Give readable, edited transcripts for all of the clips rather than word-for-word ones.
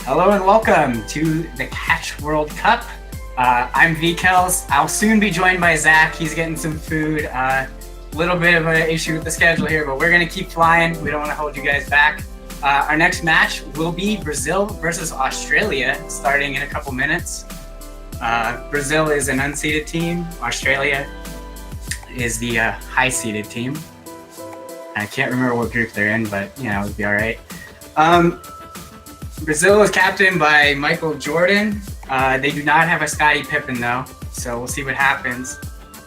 Hello and welcome to the Catch World Cup. I'm VKels. I'll soon be joined by Zach. He's getting some food. Little bit of an issue with the schedule here, but we're gonna keep flying. We don't want to hold you guys back. Our next match will be Brazil versus Australia, starting in a couple minutes. Brazil is an unseeded team. Australia is the high-seeded team. I can't remember what group they're in, but it'll be all right. Brazil is captained by Michael Jordan. They do not have a Scottie Pippen though, so we'll see what happens.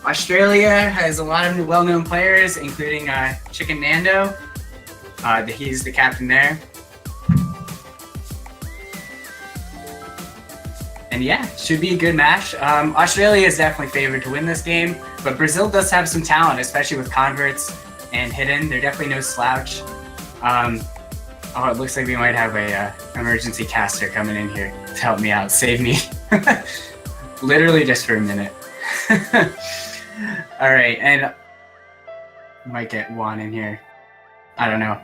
Australia has a lot of well-known players, including Chicken Nando. He's the captain there. And yeah, should be a good match. Australia is definitely favored to win this game, but Brazil does have some talent, especially with converts and hidden. They're definitely no slouch. Oh, it looks like we might have a emergency caster coming in here to help me out, save me. Literally just for a minute. All right, and might get Juan in here. I don't know.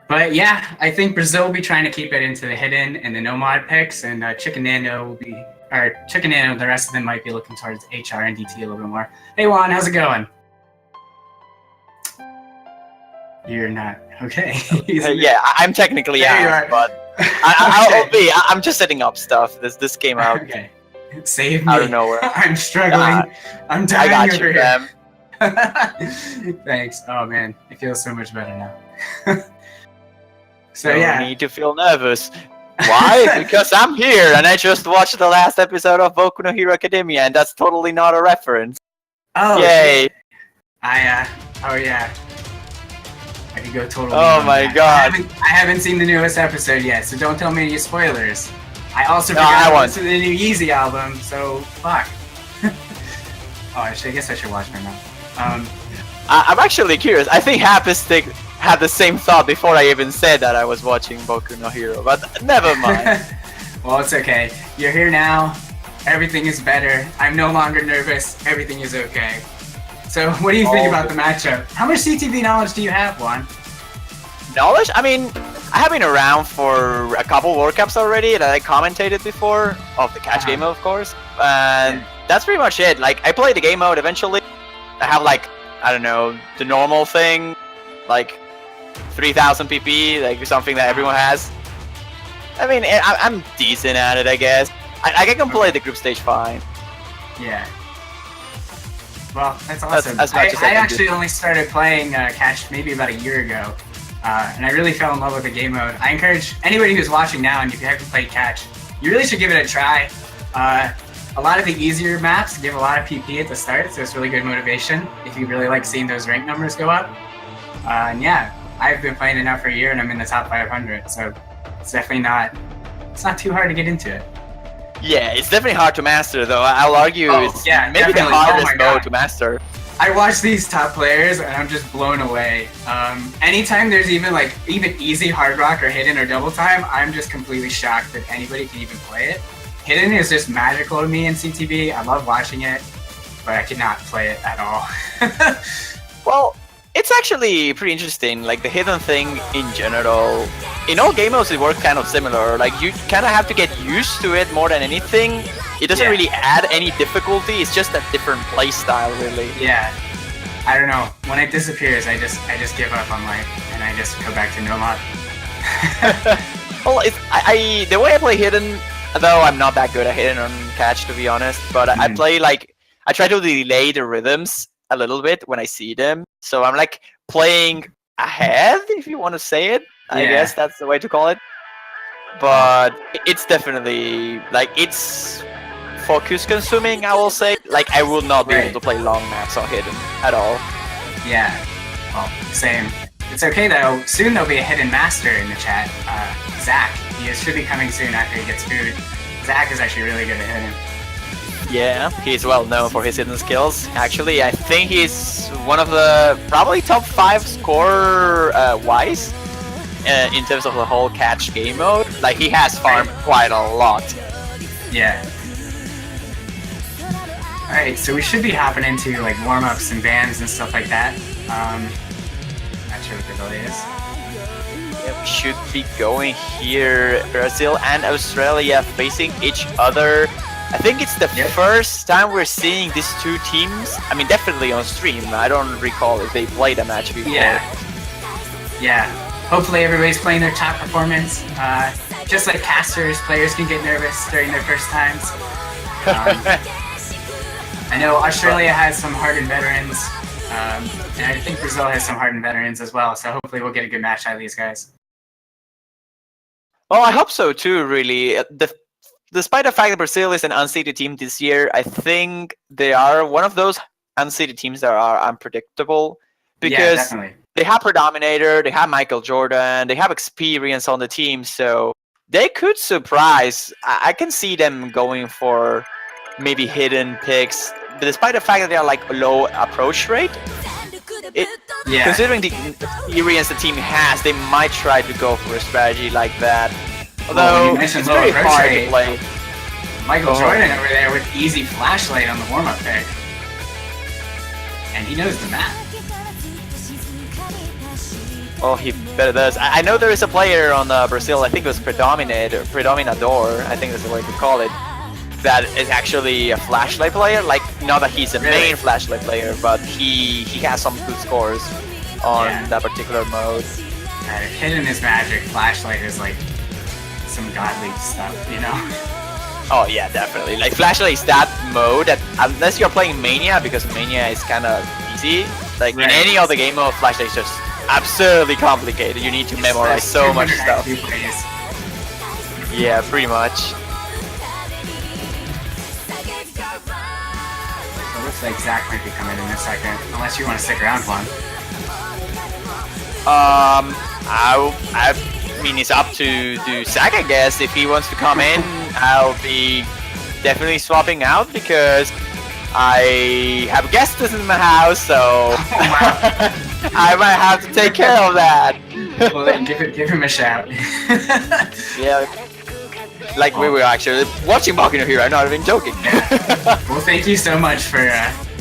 But yeah, I think Brazil will be trying to keep it into the hidden and the no mod picks, and Chicken Nando will be, or Chicken Nando, the rest of them might be looking towards HR and DT a little bit more. Hey Juan, how's it going? You're not okay. Yeah, I'm technically out, but I'm just setting up stuff. This came out. Okay, save me out of nowhere. I'm struggling. I'm dying. I got you, here. Thanks. Oh man, it feels so much better now. So no need to feel nervous. Why? Because I'm here and I just watched the last episode of Boku no Hero Academia, and that's totally not a reference. Oh, yay! Shit. Oh yeah. I could go totally. Oh my god! I haven't seen the newest episode yet, so don't tell me any spoilers. I also forgot to listen to the new Yeezy album, so fuck. Oh, I guess I should watch my now. I'm actually curious. I think Hapistic had the same thought before I even said that I was watching Boku no Hero, but never mind. Well, it's okay. You're here now. Everything is better. I'm no longer nervous. Everything is okay. So, what do you think about the matchup? How much CTV knowledge do you have, Juan? Knowledge? I mean, I have been around for a couple World Cups already that I commentated before, of the catch game mode, of course. And that's pretty much it. Like, I played the game mode eventually. I have, like, I don't know, the normal thing, like 3000 PP, like something that everyone has. I mean, I'm decent at it, I guess. I can play the group stage fine. Yeah. Well, that's awesome. As much as I actually only started playing Catch maybe about a year ago, and I really fell in love with the game mode. I encourage anybody who's watching now, and if you haven't played Catch, you really should give it a try. A lot of the easier maps give a lot of PP at the start, so it's really good motivation if you really like seeing those rank numbers go up. And yeah, I've been playing it now for a year, and I'm in the top 500, so it's definitely not too hard to get into it. Yeah, it's definitely hard to master, though. I'll argue it's maybe the hardest mode to master. I watch these top players and I'm just blown away. Anytime there's even easy hard rock or hidden or double time, I'm just completely shocked that anybody can even play it. Hidden is just magical to me in CTB. I love watching it, but I cannot play it at all. Well, it's actually pretty interesting. Like the hidden thing in general, in all game modes it works kind of similar. Like you kind of have to get used to it more than anything. It doesn't really add any difficulty. It's just a different play style, really. Yeah. I don't know. When it disappears, I just give up on life and I just go back to no mod. Well, the way I play hidden, though I'm not that good at hidden on catch, to be honest. But I play I try to delay the rhythms a little bit when I see them. So I'm like playing ahead, if you want to say it. I guess that's the way to call it. But it's definitely it's focus consuming, I will say. Like I will not be able to play long maps on hidden at all. Yeah. Well, same. It's okay though. Soon there'll be a hidden master in the chat. Zach. He should be coming soon after he gets food. Zach is actually really good at hidden. Yeah, he's well known for his hidden skills. Actually, I think he's one of the probably top 5 scorer wise in terms of the whole catch game mode. Like he has farmed quite a lot. Yeah. Alright, so we should be hopping into like warm-ups and bans and stuff like that. sure what the delay is. Yeah, we should be going here. Brazil and Australia facing each other. I think it's the first time we're seeing these two teams. I mean, definitely on stream. I don't recall if they played a match before. Yeah. Hopefully everybody's playing their top performance. Just like casters, players can get nervous during their first times. I know Australia has some hardened veterans, and I think Brazil has some hardened veterans as well. So hopefully we'll get a good match out of these guys. Well, I hope so too. Really, despite the fact that Brazil is an unseeded team this year, I think they are one of those unseeded teams that are unpredictable because they have Predominator, they have Michael Jordan, they have experience on the team, so they could surprise. I can see them going for maybe hidden picks, despite the fact that they are like low approach rate. Considering the experience the team has, they might try to go for a strategy like that. Although it's very hard to play. Michael Jordan over there with easy flashlight on the warm-up pick. And he knows the map. Oh, he better does. I know there is a player on Brazil, I think it was Predominador, I think that's the way to call it, that is actually a flashlight player. Like, not that he's a main flashlight player, but he has some good scores on that particular mode. Hidden is magic. Flashlight is like some godly stuff, you know? Oh yeah, definitely. Like, flashlight is that mode that, unless you're playing Mania, because Mania is kind of easy, like in any other game mode, flashlight is just absurdly complicated. You need to memorize so much stuff. Yeah, pretty much. It looks like Zach might be coming in a second, unless you want to stick around one. I mean, it's up to Zach, I guess. If he wants to come in, I'll be definitely swapping out because I have guests in my house, so I might have to take care of that. Well, then give him a shout. Yeah. Like we were actually watching Bakino here, I'm not even joking. Well, thank you so much for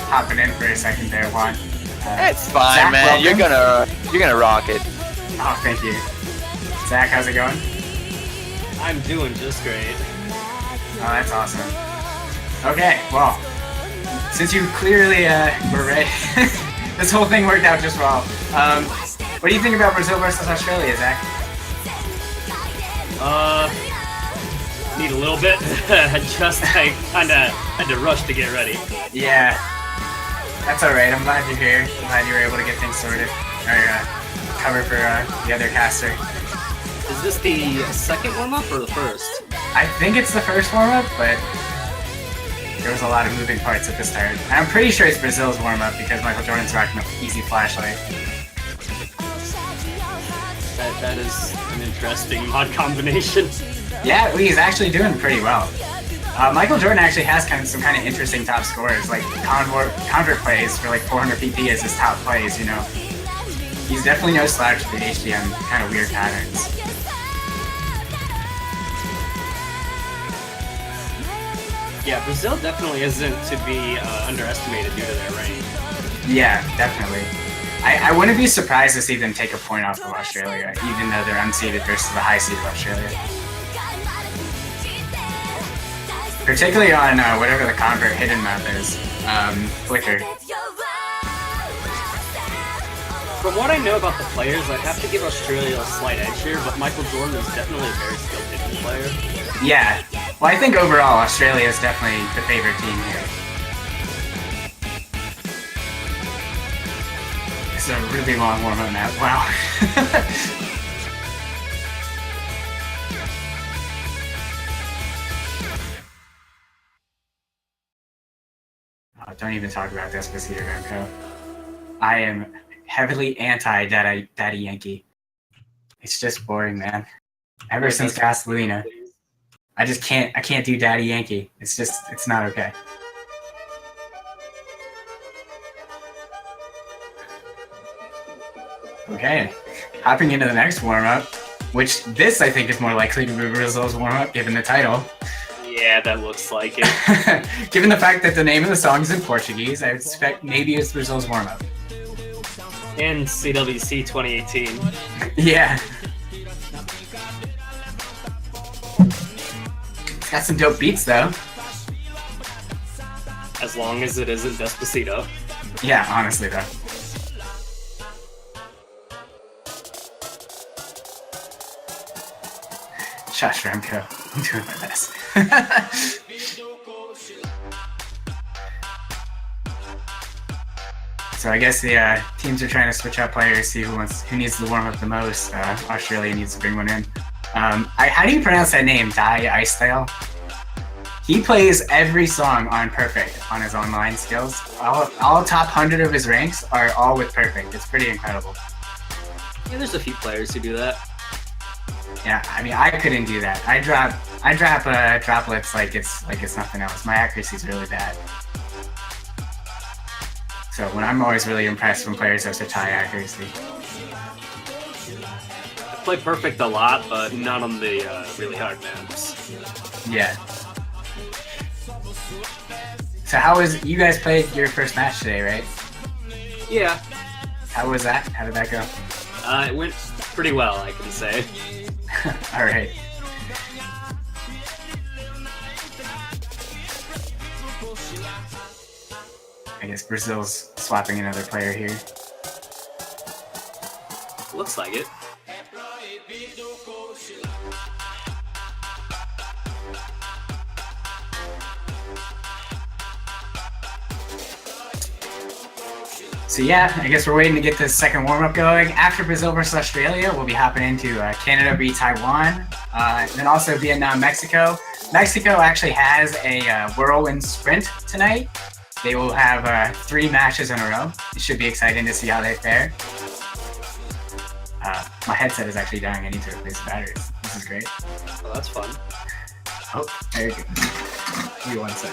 hopping in for a second there, Juan. It's fine, Zach, man. Welcome. You're gonna rock it. Oh, thank you. Zach, how's it going? I'm doing just great. Oh, that's awesome. Okay, well, since you clearly were ready, this whole thing worked out just well. What do you think about Brazil versus Australia, Zach? Need a little bit. I kinda had to rush to get ready. Yeah, that's alright. I'm glad you're here. I'm glad you were able to get things sorted. Or cover for the other caster. Is this the second warm-up or the first? I think it's the first warm-up, but there was a lot of moving parts at the start. And I'm pretty sure it's Brazil's warm-up because Michael Jordan's rocking an easy flashlight. That is an interesting mod combination. Yeah, he's actually doing pretty well. Michael Jordan actually has some kind of interesting top scores, like convert plays for like 400 PP as his top plays, you know. He's definitely no slouch for the HDM kind of weird patterns. Yeah, Brazil definitely isn't to be underestimated due to their range. Yeah, definitely. I wouldn't be surprised to see them take a point off of Australia, even though they're unseeded versus the high-seeded Australia. Particularly on whatever the convert hidden map is, Flicker. From what I know about the players, I'd have to give Australia a slight edge here, but Michael Jordan is definitely a very skilled hidden player. Yeah. Well, I think overall Australia is definitely the favorite team here. It's a really long warm-up map. Wow. Oh, don't even talk about Despacito, Remco. I am heavily anti-Daddy Yankee. It's just boring, man. Ever since Gasolina, I can't do Daddy Yankee. It's not okay. Okay, hopping into the next warm-up, which this I think is more likely to be Brazil's warm-up given the title. Yeah, that looks like it. Given the fact that the name of the song is in Portuguese, I would expect maybe it's Brazil's warm-up. And CWC 2018. Yeah. It's got some dope beats though. As long as it isn't Despacito. Yeah, honestly though. Shush, Remco. I'm doing my best. So I guess the teams are trying to switch out players, see who needs to warm up the most. Australia needs to bring one in. How do you pronounce that name? Dai Icedale? He plays every song on Perfect on his online skills. All top 100 of his ranks are all with Perfect. It's pretty incredible. Yeah, there's a few players who do that. Yeah, I mean, I couldn't do that. I drop droplets like it's nothing else. My accuracy's really bad. So I'm always really impressed when players have such high accuracy. I play Perfect a lot, but not on the really hard maps. Yeah. So you guys played your first match today, right? Yeah. How was that? How did that go? It went pretty well, I can say. All right. I guess Brazil's swapping another player here. Looks like it. So yeah, I guess we're waiting to get this second warm-up going. After Brazil versus Australia, we'll be hopping into Canada v Taiwan, and then also Vietnam, Mexico. Mexico actually has a whirlwind sprint tonight. They will have 3 matches in a row. It should be exciting to see how they fare. My headset is actually dying. I need to replace the batteries. This is great. Oh, that's fun. Oh, there you go. Give me 1 sec.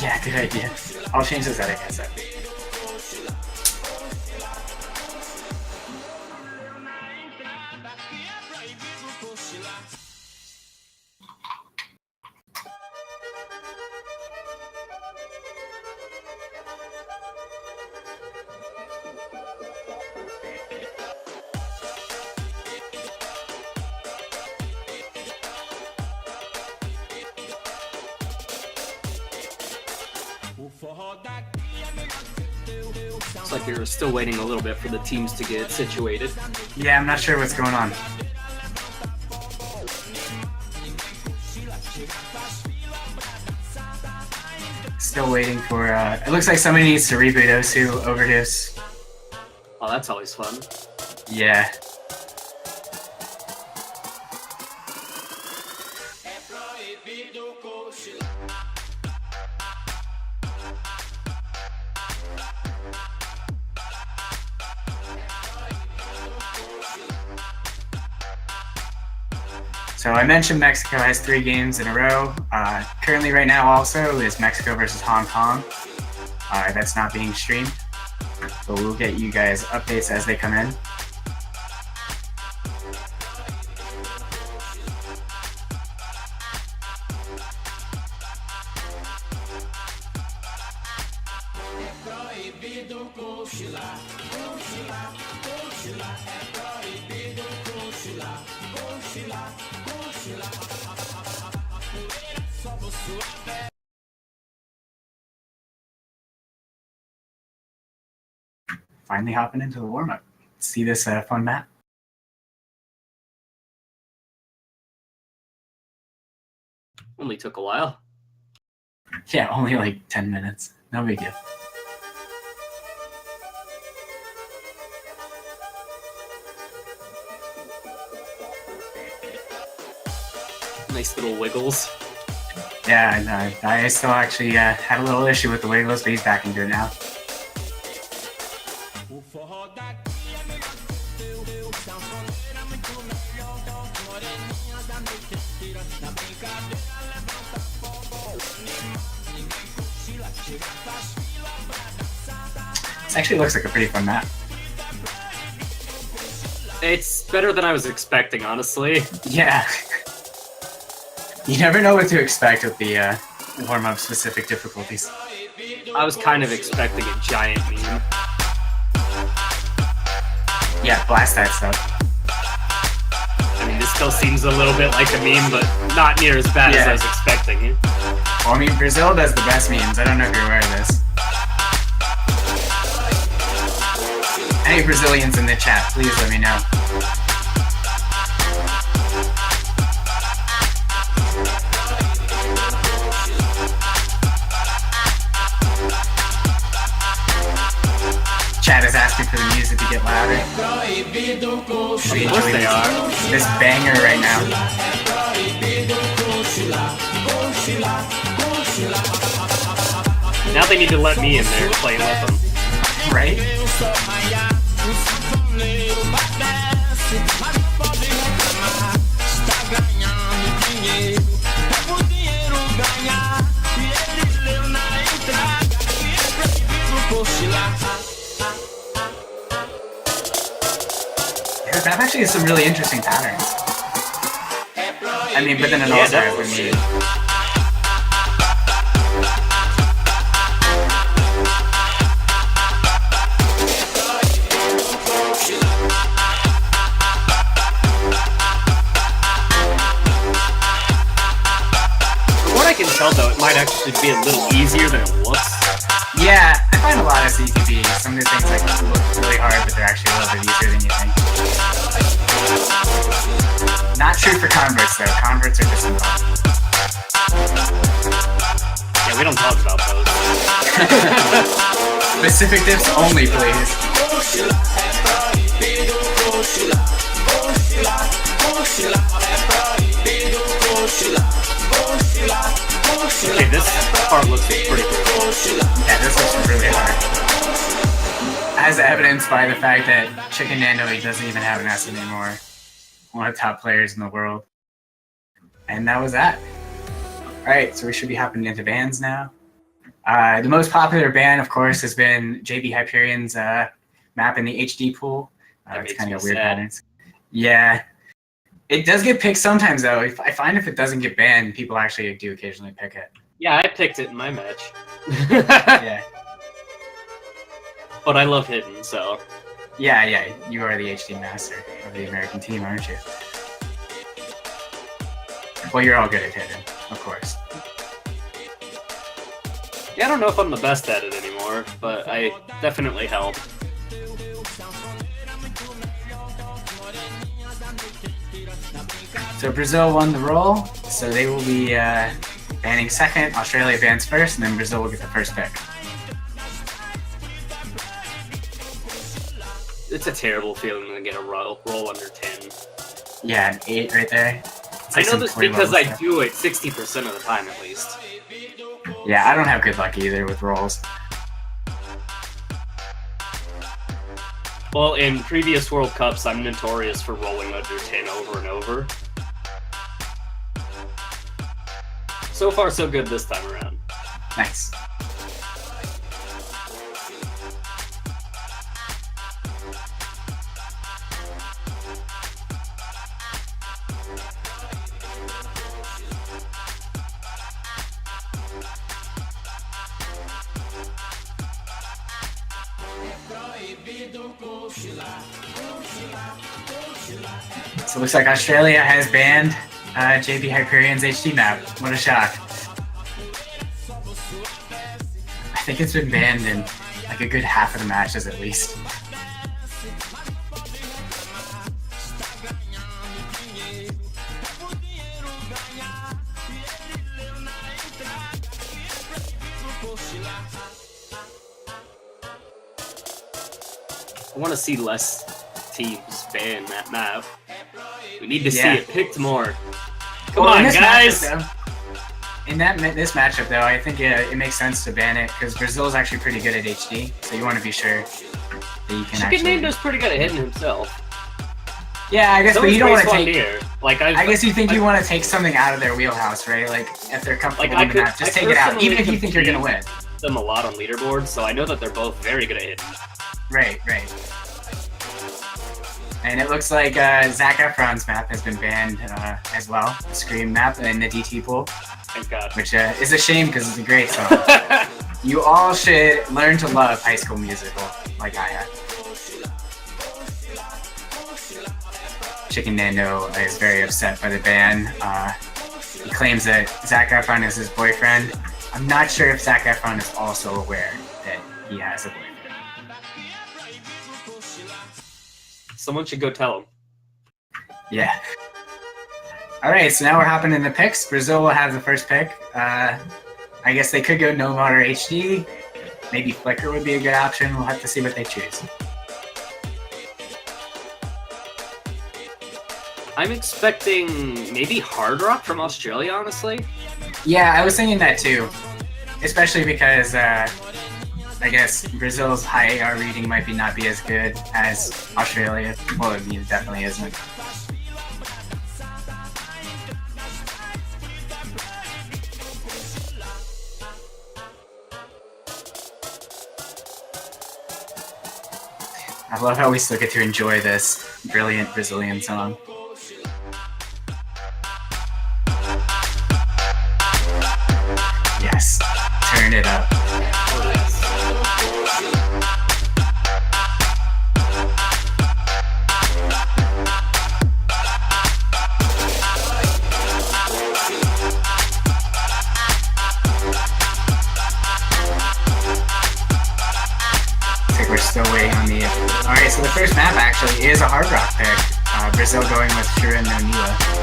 Yeah, good idea. I'll change the setting in a sec. Looks like you're still waiting a little bit for the teams to get situated. Yeah, I'm not sure what's going on. Still waiting for, it looks like somebody needs to reboot Osu Overdose. Oh, that's always fun. Yeah. So I mentioned Mexico has 3 games in a row. Currently right now also is Mexico versus Hong Kong. That's not being streamed, but we'll get you guys updates as they come in. Finally hopping into the warm-up. See this fun map? Only took a while. Yeah, only like 10 minutes. No big deal. Nice little wiggles. Yeah, I still actually had a little issue with the wiggles, but he's back into it now. This actually looks like a pretty fun map. It's better than I was expecting, honestly. Yeah. You never know what to expect with the warm-up specific difficulties. I was kind of expecting a giant meme. Yeah, blast that stuff. I mean, this still seems a little bit like a meme, but not near as bad as I was expecting. Well, I mean, Brazil does the best memes. I don't know if you're aware of this. Any Brazilians in the chat, please let me know. Chat is asking for the music to get louder. We enjoy this banger right now. Now they need to let me in there playing with them. Right? That actually has some really interesting patterns. I mean, but then it also has what needed. From what I can tell, though, it might actually be a little easier than it looks. Yeah, I find a lot of CTB. Some of the things like look really hard, but they're actually a little bit easier than you think. Not true for converts though. Converts are just involved. Yeah, we don't talk about those. Specific dips only, please. Okay, this part looks pretty good. Yeah, this looks really hard. As evidenced by the fact that Chicken Nando doesn't even have an S anymore. One of the top players in the world. And that was that. Alright, so we should be hopping into bans now. The most popular ban, of course, has been JB Hyperion's map in the HD pool. It's kind of weird patterns. Yeah. It does get picked sometimes, though. I find if it doesn't get banned, people actually do occasionally pick it. Yeah, I picked it in my match. Yeah. But I love Hidden, so... Yeah, you are the HD master of the American team, aren't you? Well, you're all good at Hidden, of course. Yeah, I don't know if I'm the best at it anymore, but I definitely help. So Brazil won the roll, so they will be banning second, Australia bans first, and then Brazil will get the first pick. It's a terrible feeling to get a roll under 10. Yeah, an 8 right there. I know this because I do it 60% of the time at least. Yeah, I don't have good luck either with rolls. Well, in previous World Cups, I'm notorious for rolling under 10 over and over. So far, so good this time around. Nice. So it looks like Australia has banned JB Hyperion's HD map. What a shock. I think it's been banned in like a good half of the matches at least. I want to see less teams ban that map. We need to see it picked more. Come on, guys! In this matchup, though, I think it makes sense to ban it because Brazil is actually pretty good at HD, so you want to be sure that you can actually... Chicken Nando's pretty good at hitting himself. Yeah, I guess, but you don't want to take... Here. Like, I guess you think you want to take something out of their wheelhouse, right? Like, if they're comfortable in the map, just take it out, even if you think you're going to win. Them a lot on leaderboards, so I know that they're both very good at hitting. Right. And it looks like Zac Efron's map has been banned as well, the Scream map in the DT pool. Thank God. Which is a shame because it's a great song. You all should learn to love High School Musical like I have. Chicken Nando is very upset by the ban. He claims that Zac Efron is his boyfriend. I'm not sure if Zac Efron is also aware that he has a boyfriend. Someone should go tell him. Yeah. Alright, so now we're hopping in the picks. Brazil will have the first pick. I guess they could go No Water HD. Maybe Flicker would be a good option. We'll have to see what they choose. I'm expecting maybe Hard Rock from Australia, honestly. Yeah, I was thinking that too. Especially because I guess Brazil's high AR reading might not be as good as Australia. Well, I mean, it definitely isn't. I love how we still get to enjoy this brilliant Brazilian song. Yes, turn it up. We're still waiting on the... Alright, so the first map actually is a Hard Rock pick. Brazil going with Shura no Niwa.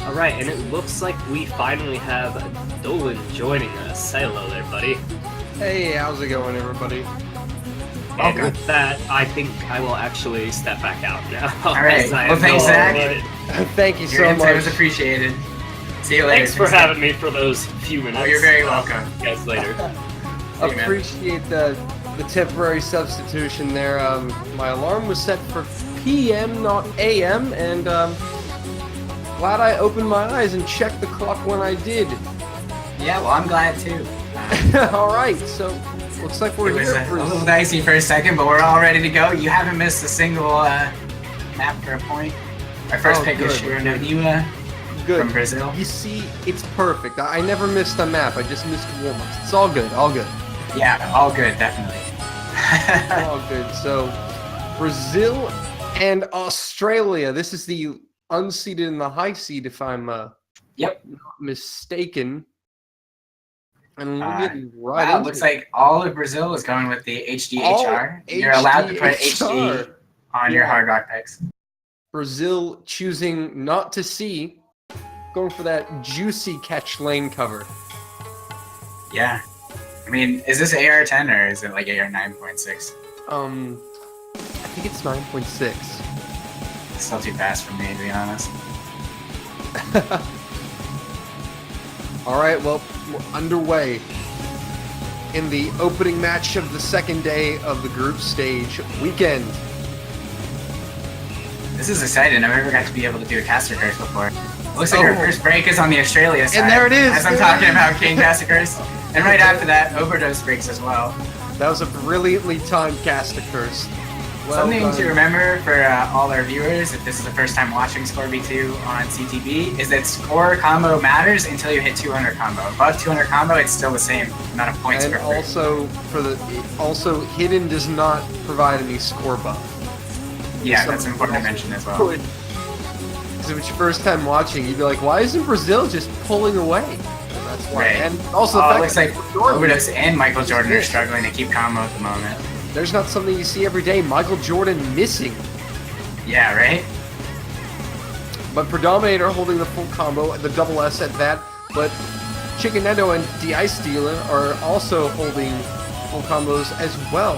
Alright, and it looks like we finally have Dolan joining us. Say hello there, buddy. Hey, how's it going, everybody? And with that, I think I will actually step back out now. Alright, well thanks, Zach. Thank you so Your insight much. was appreciated. See you later. Thanks for having me for those few minutes. Oh, you're very welcome. See you guys later. Appreciate the temporary substitution there. My alarm was set for PM, not AM, and glad I opened my eyes and checked the clock when I did. Yeah, well, I'm glad too. All right, so looks like we're It was here a for little dicey for a second, but we're all ready to go. You haven't missed a single map for a point. Our first pick is good. Shura no Niwa from Brazil. You see, it's perfect. I never missed a map. I just missed warm-ups. It's all good. All good. Yeah, all good, definitely. All good. So, Brazil and Australia. This is the unseeded and the high seed, if I'm not mistaken. And we'll get right wow, into looks it. like all of Brazil is going with the HDHR. You're allowed to put HD on your Hard Rock picks. Brazil choosing not to see, going for that juicy catch lane cover. Yeah. I mean, is this AR10 or is it like AR 9.6? I think it's 9.6. It's still too fast for me, to be honest. All right, well, we're underway in the opening match of the second day of the group stage weekend. This is exciting. I've never got to be able to do a caster curse before. Looks like our first break is on the Australia side. And there it is. As I'm talking about King Caster Curse. And right after that, Overdose breaks as well. That was a brilliantly timed caster curse. Well Something done. to remember for all our viewers, if this is the first time watching Score B2 on CTB, is that score combo matters until you hit 200 combo. Above 200 combo, it's still the same amount of points And per frame. also hidden does not provide any score buff. Yeah, that's important to mention as well. Because if it's your first time watching, you'd be like, why isn't Brazil just pulling away? And that's why. Right. And also, Oh, the it fact looks that like Jordan- Overdose and Michael Jordan are struggling to keep combo at the moment. there's not something you see every day. Michael Jordan missing. Yeah, right? But Predominator holding the full combo, the double S at that. But Chicken Nendo and the Ice Dealer are also holding full combos as well.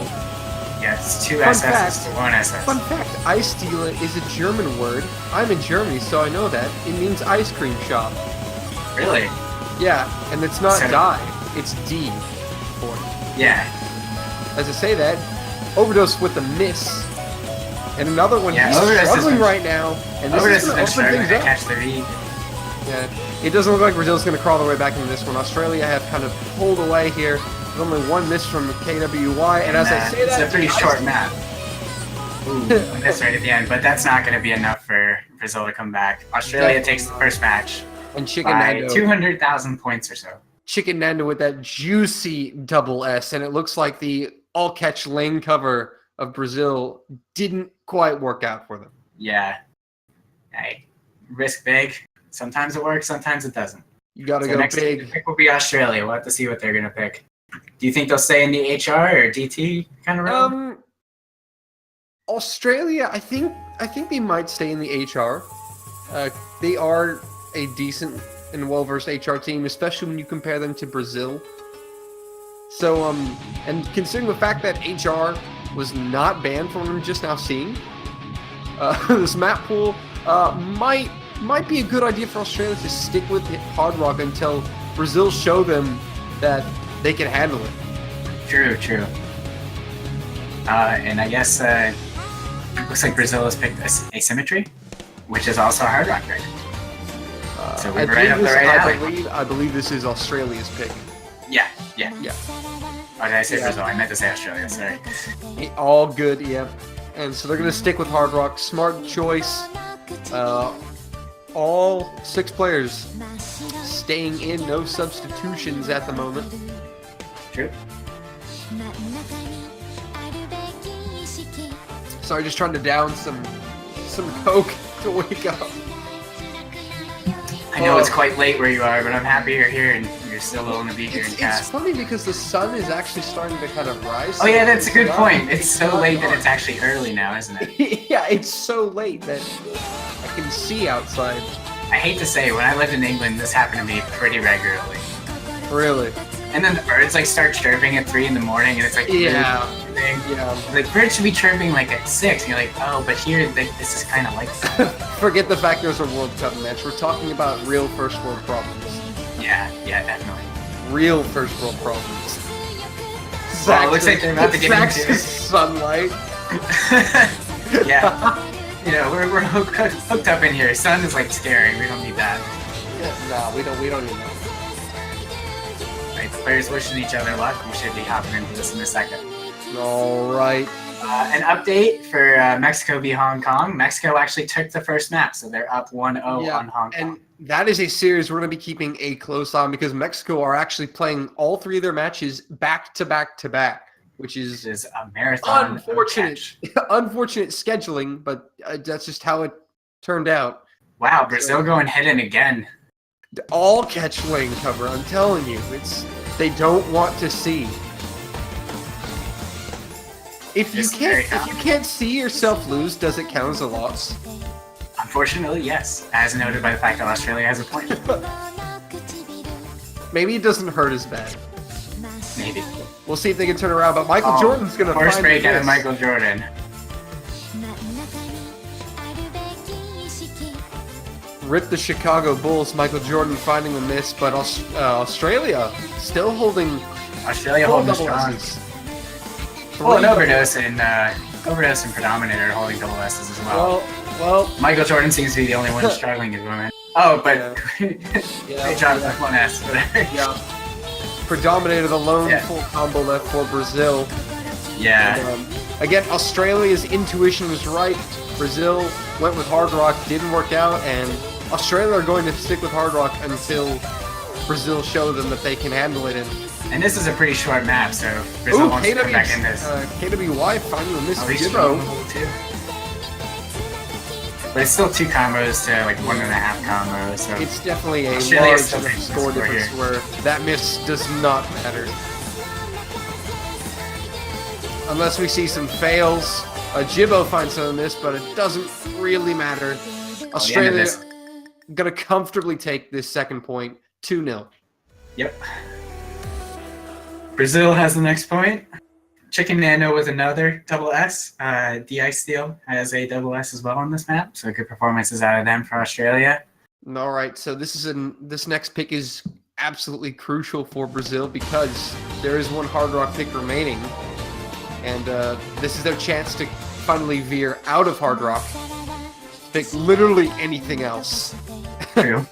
Yes, 2 Fun SSs fact. to 1 SS. Fun fact, Ice Dealer is a German word. I'm in Germany, so I know that. It means ice cream shop. Really? Yeah, and it's not So- die, it's D for it. Yeah. As I say that, Overdose with a miss. And another one, Yeah, he's Overdose has struggling been- right now. And this Overdose is has going been to open struggling things to up. catch the read. Yeah, it doesn't look like Brazil's going to crawl their way back into this one. Australia have kind of pulled away here. There's only one miss from KWY, and as I say it's that, a pretty short map. Ooh, a miss right at the end, but that's not going to be enough for Brazil to come back. Australia Definitely takes the first match and Chicken by Nando, 200,000 points or so. Chicken Nando with that juicy double S, and it looks like the all-catch lane cover of Brazil didn't quite work out for them. Yeah. Hey, risk big. Sometimes it works, sometimes it doesn't. You got to So go next big. pick will be Australia. We'll have to see what they're going to pick. Do you think they'll stay in the HR or DT kind of role? Australia, I think they might stay in the HR. They are a decent and well-versed HR team, especially when you compare them to Brazil. So, and considering the fact that HR was not banned from what I'm just now seeing, this map pool might be a good idea for Australia to stick with Hard Rock until Brazil show them that they can handle it. True. And I guess looks like Brazil has picked Asymmetry, which is also Hard Rock right? So we're right up the right alley. I believe this is Australia's pick. Yeah. Yeah. Oh, did I say Yeah. Brazil? I meant to say Australia, sorry. All good, yeah. And so they're going to stick with Hard Rock. Smart choice. All 6 players staying in, no substitutions at the moment. True. Sorry, just trying to down some Coke to wake up. I know it's quite late where you are, but I'm happy you're here and you're still willing to be here and It's cast. funny because the sun is actually starting to kind of rise. Oh yeah, that's a good not- point. It's so not late that dark. it's actually early now, isn't it? Yeah, it's so late that I can see outside. I hate to say, when I lived in England, this happened to me pretty regularly. Really? And then the birds like start chirping at 3 in the morning, and it's like Yeah. thing. Yeah. Like birds should be chirping like at 6. And you're like, oh, but here this is kind of like that. Forget the fact there's a World Cup match. We're talking about real first world problems. Yeah, definitely. Real first world problems. Well, it looks like they're about to get Zach's into it. sunlight. Yeah. You know, we're hooked up in here. Sun is like scary. We don't need that. No, we don't need that. Right, the players wishing each other luck. We should be hopping into this in a second. All right. An update for Mexico v Hong Kong. Mexico actually took the first map, so they're up 1-0 on Hong Kong. And that is a series we're going to be keeping a close eye on because Mexico are actually playing all 3 of their matches back to back to back, which This is is a marathon. unfortunate. Catch. Unfortunate scheduling, but that's just how it turned out. Wow, Brazil going hidden again. All catch lane cover. I'm telling you, they don't want to see. If you It's very can't see yourself lose, does it count as a loss? Unfortunately, yes, as noted by the fact that Australia has a point. Maybe it doesn't hurt as bad. Maybe. We'll see if they can turn around. But Michael Jordan's gonna Force find break out this. of Michael Jordan. Rip the Chicago Bulls. Michael Jordan finding the miss, but Australia still holding Australia full holding double strong. S's. Well, and Three Overdose and Predominator are holding double S's as well. Well, Michael Jordan seems to be the only one struggling at the moment. Oh, but Yeah. they dropped like 1S, whatever. yeah. Predominator, the lone Yeah. full combo left for Brazil. Yeah. And, again, Australia's intuition was right. Brazil went with Hard Rock, didn't work out, and Australia are going to stick with Hard Rock until Brazil show them that they can handle it. And this is a pretty short map, so Brazil wants to come back in this. KWY finally a miss At least Jibbo. too. But it's still 2 combos to like 1.5 combos, so It's definitely a Australia large still enough takes the score score difference here. where that miss does not matter. Unless we see some fails. Jibbo finds some of this, but it doesn't really matter. Australia this. gonna comfortably take this second point, 2-0. Yep. Brazil has the next point. Chicken Nano with another double S. DI Steel has a double S as well on this map, so good performances out of them for Australia. All right, so this next pick is absolutely crucial for Brazil because there is one Hard Rock pick remaining, and this is their chance to finally veer out of Hard Rock, pick literally anything else. True.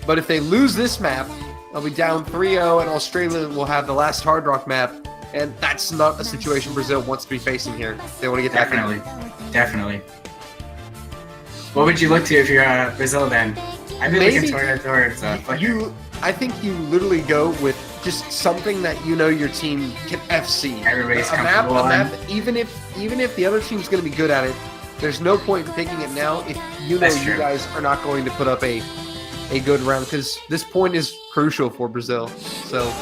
But if they lose this map, they'll be down 3-0, and Australia will have the last Hard Rock map, and that's not a situation Brazil wants to be facing here. They want to get that Definitely. What would you look to if you're Brazil then? I'd be looking towards Flicker. I think you literally go with just something that you know your team can FC. Everybody's a comfortable map, even if the other team's going to be good at it, there's no point in picking it now if you know you guys are not going to put up a good round, because this point is crucial for Brazil. So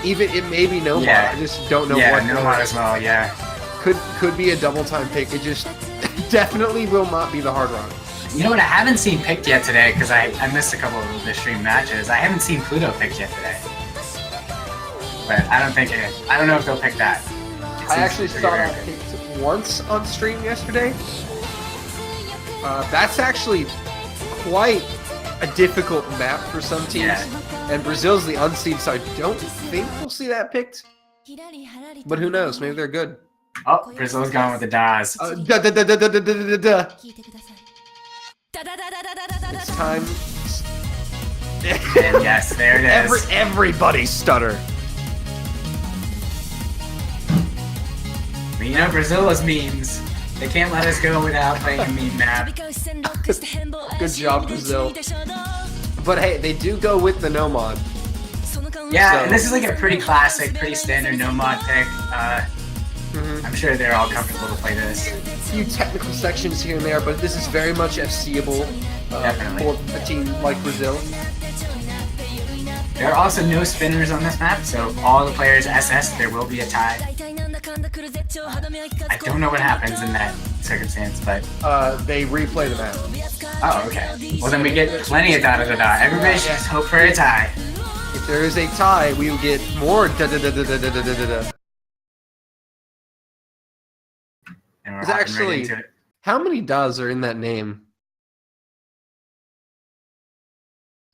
even it may be no mod. I just don't know what. No mod as well. Yeah. Could be a double time pick. It just definitely will not be the Hard Rock. You know what? I haven't seen picked yet today because I missed a couple of the stream matches. I haven't seen Pluto picked yet today. But I don't know if they'll pick that. I actually saw that picked once on stream yesterday. That's actually quite a difficult map for some teams. Yeah. And Brazil's the unseed, so I don't think we'll see that picked. But who knows? Maybe they're good. Oh, Brazil's going with the DAS. It's time. And yes, there it is. Everybody stutter. But you know, Brazil is memes. They can't let us go without playing a meme map. Good job, Brazil. But hey, they do go with the no mod. Yeah, and this is like a pretty classic, pretty standard no mod pick. I'm sure they're all comfortable to play this. A few technical sections here and there, but this is very much FCable for a team like Brazil. There are also no spinners on this map, so all the players SS, there will be a tie. I don't know what happens in that circumstance, but... they replay the map. Oh, okay. Well, then we get plenty of da-da-da-da. Everybody should just hope for a tie. If there is a tie, we will get more da-da-da-da-da-da-da-da-da. And we're It's hopping actually... right into it. How many das are in that name?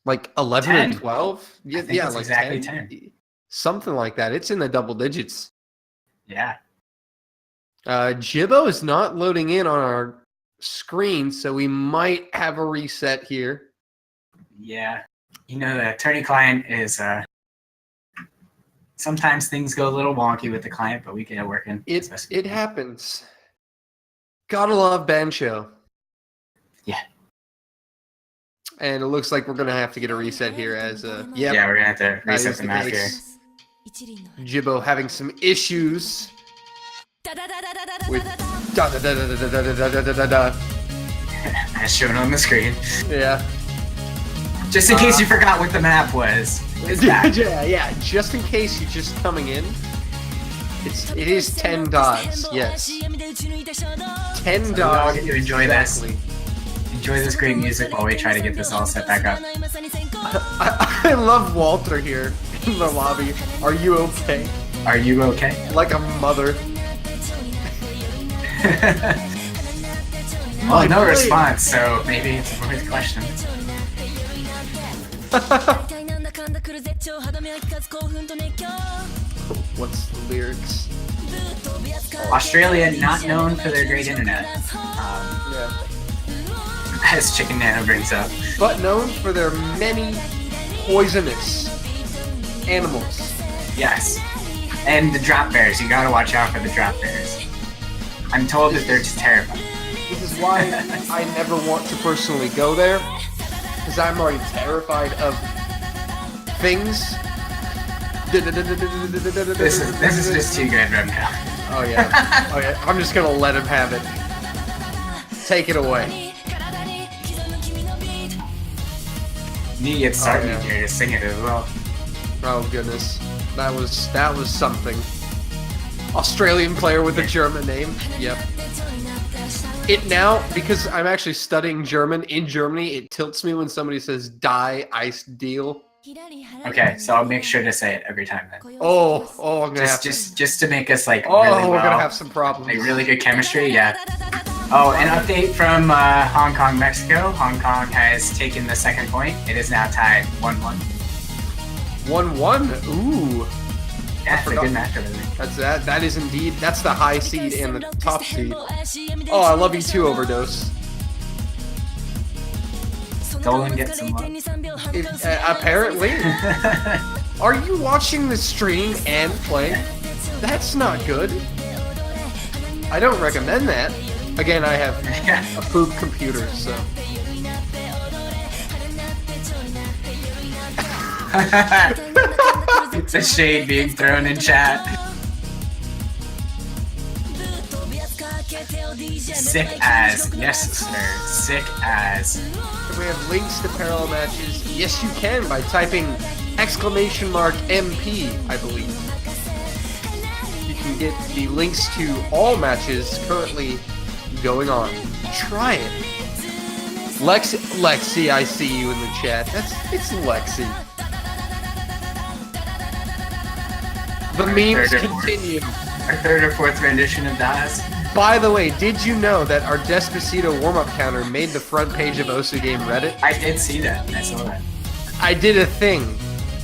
Like 11 10. or 12? I think it's like exactly 10. 10. Something like that. It's in the double digits. Yeah. KWYJIBO is not loading in on our screen, so we might have a reset here. Yeah. You know, the attorney client is... sometimes things go a little wonky with the client, but we get it working. It happens. Gotta love Bancho. Yeah. And it looks like we're gonna have to get a reset here as Yeah, we're gonna have to reset the map here. KWYJIBO having some issues with da-da-da-da-da-da-da-da-da-da. As shown on the screen. Yeah. Just in case you forgot what the map was. It's that. Yeah, just in case you're just coming in. It is 10 dots, yes. 10 So dots. we all get to enjoy exactly. this. Enjoy this great music while we try to get this all set back up. I love Walter here in the lobby. Are you okay? Are you okay? Like a mother. Well, no response, so maybe it's a voice question. What's the lyrics? Australia, not known for their great internet. Yeah. As Chicken Nano brings up. But known for their many poisonous animals. Yes. And the drop bears. You gotta watch out for the drop bears. I'm told that they're just terrifying. This is why I never want to personally go there, because I'm already terrified of things. This is just too good right now. Oh yeah. I'm just gonna let him have it. Take it away. You get started here to sing it as well. Oh goodness, that was something. Australian player with a German name. Yep. It now, because I'm actually studying German in Germany, it tilts me when somebody says "die Ice Deal." Okay, so I'll make sure to say it every time then. Oh, I'm gonna have Just to make us like Oh, really we're gonna well, have some problems. like really good chemistry. Yeah. Oh, an update from Hong Kong, Mexico. Hong Kong has taken the second point. It is now tied 1-1. 1-1. Ooh, Yeah, it's a forgot. good match over there. that is indeed. That's the high seed and the top seed. Oh, I love you too, Overdose. Dolan gets some love. Apparently. Are you watching the stream and play? That's not good. I don't recommend that. Again, I have a poop computer, so. It's a shade being thrown in chat. Sick as. Yes, sir. Sick as. We have links to parallel matches. Yes, you can by typing !MP, I believe. You can get the links to all matches currently going on. Try it. Lexi, I see you in the chat. It's Lexi. The memes continue. Our third or fourth rendition of Das. By the way, did you know that our Despacito warm-up counter made the front page of Osu Game Reddit? I did see that. I saw that. I did a thing.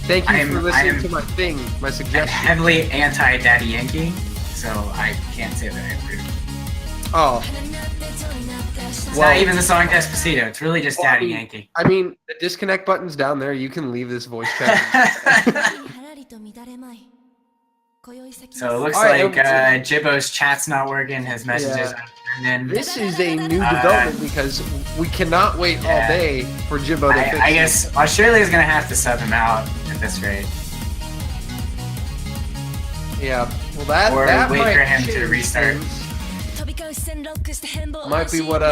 Thank you for I listening am- to my thing, my I'm suggestion. heavily anti-Daddy Yankee, so I can't say that I approve. Oh, It's Well- not even the song Despacito. It's really just Well, I Daddy mean- Yankee. I mean, the disconnect button's down there. You can leave this voice chat. So it looks Alright, like Jibbo's chat's not working. His messages Yeah. aren't turned in. This is a new development because we cannot wait all Yeah. day for Jibbo to fix I it. guess Australia's gonna have to sub him out at this rate, Yeah. Well, that or that wait might for him to change restart. things. Might be what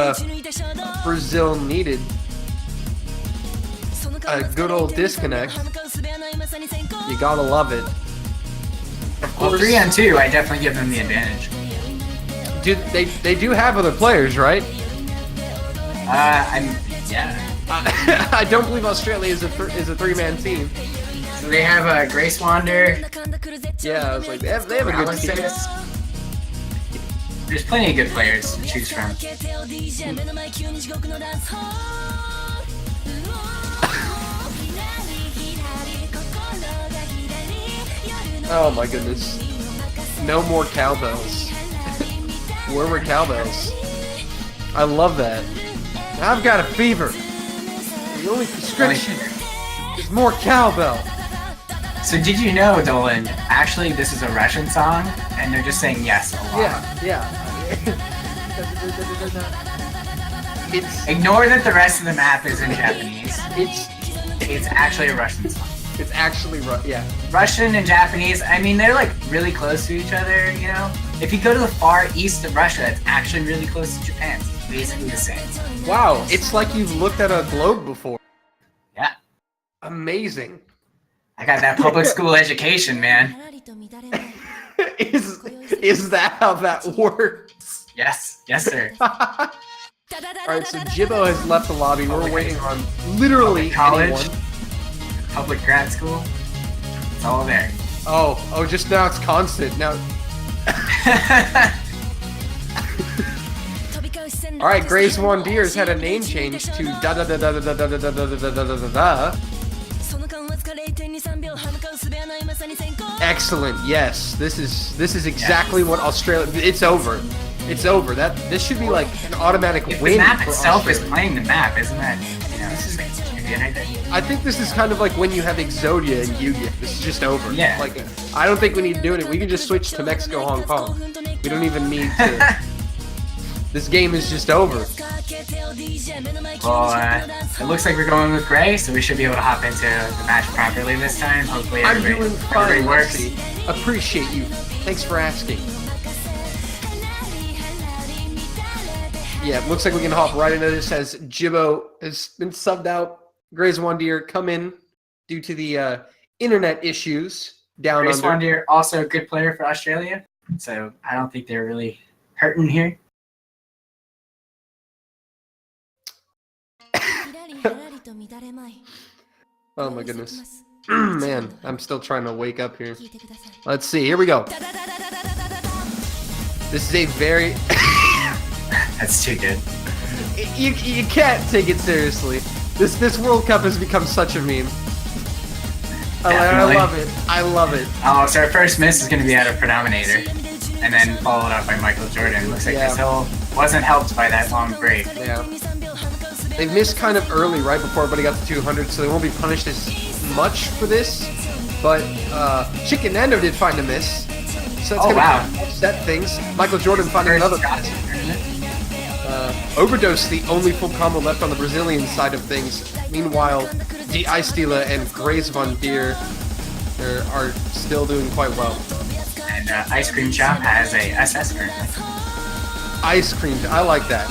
Brazil needed. A good old disconnect. You gotta love it. Of Well, course, 3-on-2, I definitely give them the advantage. they do have other players, right? Yeah. I don't believe Australia is a three-man team. So they have Grace Wander. Yeah, I was like, they have a good team. Analysis. There's plenty of good players to choose from. Oh my goodness. No more cowbells. Where were cowbells? I love that. I've got a fever. The only prescription is more cowbell. So did you know, Dolan, actually this is a Russian song, and they're just saying yes a lot. Yeah. Ignore that the rest of the map is in Japanese. It's It's actually a Russian song. actually yeah. Russian and Japanese, I mean, they're like really close to each other, you know? If you go to the far east of Russia, it's actually really close to Japan. It's basically the same. Wow, it's like you've looked at a globe before. Yeah. Amazing. I got that public school education, man. Is that how that works? Yes. Yes, sir. Alright, so Jibbo has left the lobby. We're waiting on literally College. anyone. Public grad school. It's all there. Oh, just now it's constant. Now, alright, Grace Wandeers had a name change to da da da da da da da da da da da da da da. Excellent. Yes, this is exactly what Australia. It's over. It's over. This should be like an automatic If win. the map for itself is Australia. playing the map, isn't that, you know, this is like champion right there? I think this is kind of like when you have Exodia and Yu-Gi-Oh. This is just over. Yeah. Like, I don't think we need to do it. We can just switch to Mexico, Hong Kong. We don't even need to. This game is just over. Well, it looks like we're going with Gray, so we should be able to hop into the match properly this time. Hopefully I'm everybody, doing fine, everybody works. Lexi. Appreciate you. Thanks for asking. Yeah, it looks like we can hop right into this as Jibbo has been subbed out. Grace Wandeer come in due to the internet issues down Grace under. Wandeer, also a good player for Australia, so I don't think they're really hurting here. Oh my goodness. Man, I'm still trying to wake up here. Let's see. Here we go. This is a very... That's too good. You can't take it seriously. This World Cup has become such a meme. I love it. I love it. Oh, so our first miss is going to be out of Predominator, and then followed up by Michael Jordan. Looks like Brazil wasn't helped by that long break. Yeah. They missed kind of early, right before everybody got to 200, so they won't be punished as much for this. But Chicken Nando did find a miss, so it's going to upset things. Michael Jordan finding another miss. Overdose, the only full combo left on the Brazilian side of things. Meanwhile, the Ice Dealer and Grace Von Deer are still doing quite well. And Ice Cream Shop has a SS currently. Ice Cream, I like that.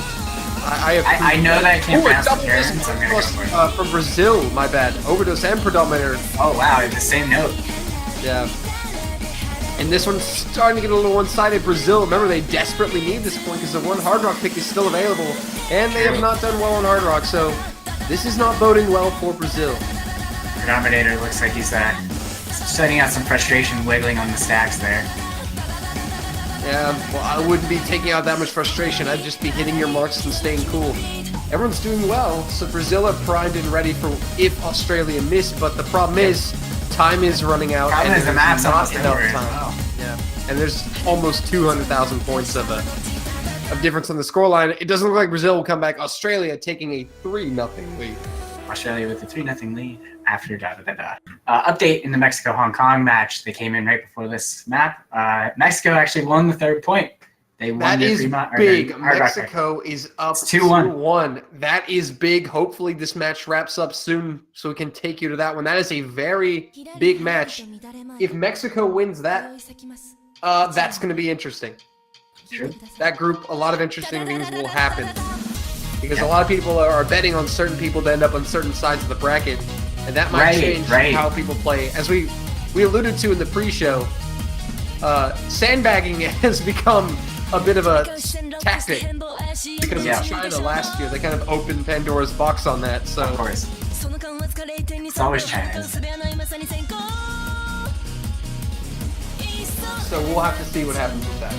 I know that can't pass the Karen, so I'm going to go for it. From Brazil, my bad. Overdose and Predominator. Oh wow, it's the same note. Yeah. And this one's starting to get a little one-sided. Brazil, remember, they desperately need this point because the one Hard Rock pick is still available, and they have not done well on Hard Rock, so this is not boding well for Brazil. Predominator looks like he's setting out some frustration, wiggling on the stacks there. Yeah, well, I wouldn't be taking out that much frustration. I'd just be hitting your marks and staying cool. Everyone's doing well, so Brazil are primed and ready for if Australia miss, but the problem is, time is running out, and the map's not almost enough over. time. Wow. Yeah, and there's almost 200,000 points of difference on the scoreline. It doesn't look like Brazil will come back. Australia taking a 3-0 lead. Australia with a 3-0 lead after update in the Mexico-Hong Kong match. They came in right before this map. Mexico actually won the third point. They won that is big. Mexico is up 2-1. That is big. Hopefully this match wraps up soon so we can take you to that one. That is a very big match. If Mexico wins that, that's going to be interesting. True. That group, a lot of interesting things will happen. Because a lot of people are betting on certain people to end up on certain sides of the bracket. And that might change how people play. As we alluded to in the pre-show, sandbagging has become a bit of a tactic because of China last year. They kind of opened Pandora's box on that. So of course, it's always China. So we'll have to see what happens with that.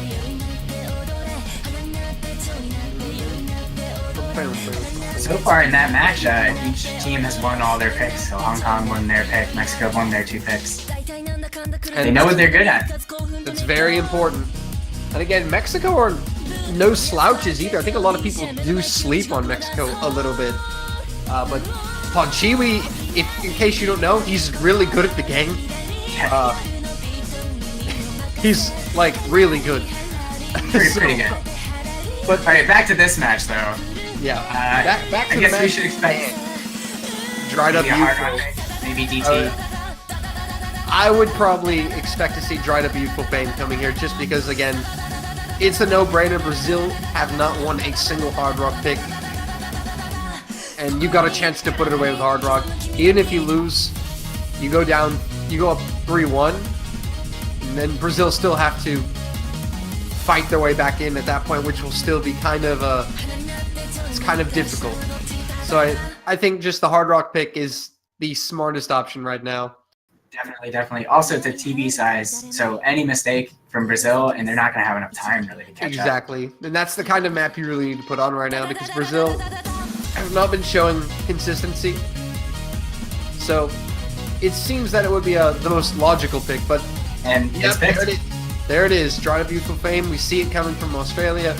So far in that match, each team has won all their picks. So Hong Kong won their pick, Mexico won their 2 picks. They know what they're good at. That's very important. And again, Mexico are no slouches either. I think a lot of people do sleep on Mexico a little bit. But Ponchiwi, in case you don't know, he's really good at the game. He's, like, really good. Pretty good. But all right, back to this match, though. Yeah. Back to I the guess match. we should expect Dried Up Youthful, maybe DT. I would probably expect to see Dried Up Youthful Fame coming here just because, again, it's a no-brainer. Brazil have not won a single Hard Rock pick. And you got a chance to put it away with Hard Rock. Even if you lose, you go up 3-1, and then Brazil still have to fight their way back in at that point, which will still be kind of difficult. So I think just the Hard Rock pick is the smartest option right now. Definitely. Also, it's a TV size, so any mistake from Brazil, and they're not going to have enough time really to catch up. Exactly. And that's the kind of map you really need to put on right now because Brazil have not been showing consistency. So it seems that it would be the most logical pick, but there it is. Dried Up Youthful Fame. We see it coming from Australia.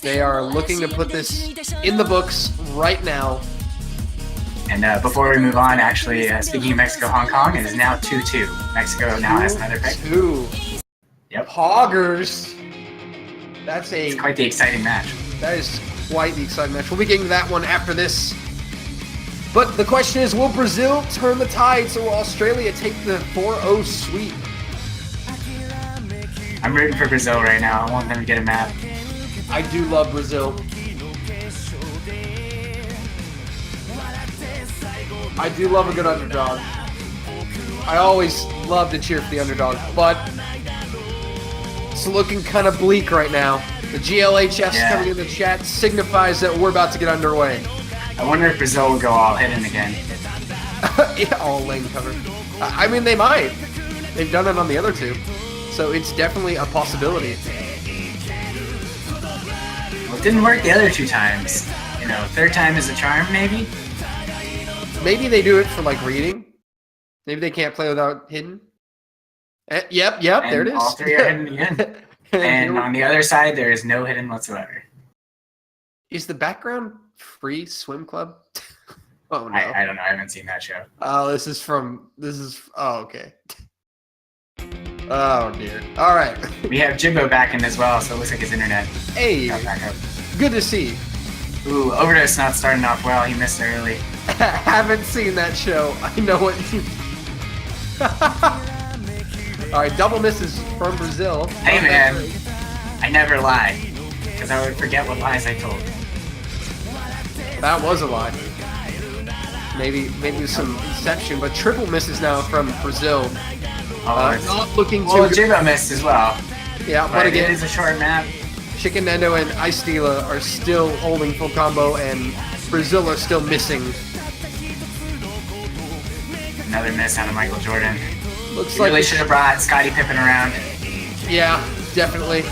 They are looking to put this in the books right now. And before we move on, actually, speaking of Mexico, Hong Kong, it is now 2-2. Mexico now has another pick. 2. Yep. Hoggers. It's quite the exciting match. That is quite the exciting match. We'll be getting to that one after this. But the question is, will Brazil turn the tides or will Australia take the 4-0 sweep? I'm rooting for Brazil right now. I want them to get a map. I do love Brazil. I do love a good underdog. I always love to cheer for the underdog, but it's looking kind of bleak right now. The GLHS coming in the chat signifies that we're about to get underway. I wonder if Brazil will go all hidden again. Yeah, all lane cover. I mean, they might. They've done it on the other two. So it's definitely a possibility. Well, it didn't work the other 2 times. You know, third time is a charm, maybe? Maybe they do it for, like, reading. Maybe they can't play without hidden. Yep, And there it is. all 3 are hidden again. And on the other side, there is no hidden whatsoever. Is the background free swim club? Oh, no. I don't know. I haven't seen that show. Oh, oh, okay. Oh, dear. All right. We have Jibbo back in as well, so it looks like his internet Hey, got back up. good to see. Ooh, Overdose not starting off well. He missed early. Haven't seen that show. I know what. All right, double misses from Brazil. Hey, man. I never lie, because I would forget what lies I told. That was a lie. Maybe some inception, but triple misses now from Brazil. Not looking too Well, good. Jibbo missed as well. Yeah, But but it again, is a short map. Chicken Nendo and Ice Steela are still holding full combo, and Brazil are still missing. Another miss out of Michael Jordan. Looks He like really should have brought Scottie Pippen around. Yeah, definitely.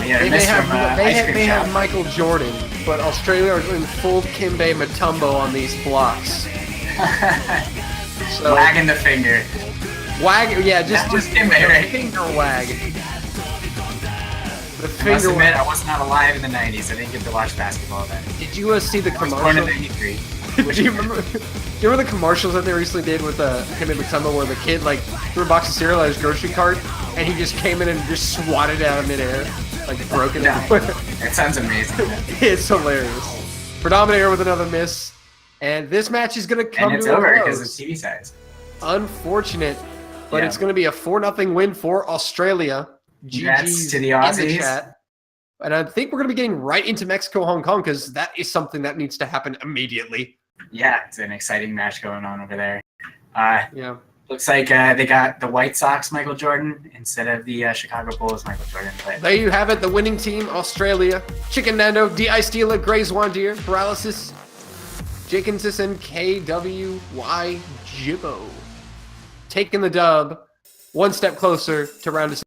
We had a They miss from Ice Cream may Shop. have Michael Jordan, but Australia are doing full Kimbe Matumbo on these blocks. So Wagging the finger. wag, yeah, That was just Kimbe, a right? finger wag. The I must finger admit, wag. I was not alive in the 90s. I didn't get to watch basketball then. Did you see the I was born in commercial? 93. Do you remember the commercials that they recently did with Kimbe Matumbo, where the kid like threw a box of cereal at his grocery cart, and he just came in and just swatted it out of midair, like broke it No. everywhere. That sounds amazing. It's hilarious. Predominator with another miss, and this match is gonna come And it's to over a because of close. TV size. Unfortunate, but Yeah. it's gonna be a 4-0 win for Australia. Congrats GG's to the in Aussies. chat. And I think we're gonna be getting right into Mexico, Hong Kong, because that is something that needs to happen immediately. Yeah, it's an exciting match going on over there. Yeah. Looks like they got the White Sox Michael Jordan instead of the Chicago Bulls Michael Jordan. But There you have it, the winning team, Australia. Chicken Nando, D.I. Steela, Grays Wandier, Paralysis, Jekinsis, and KWYJIBO. Taking the dub, one step closer to round of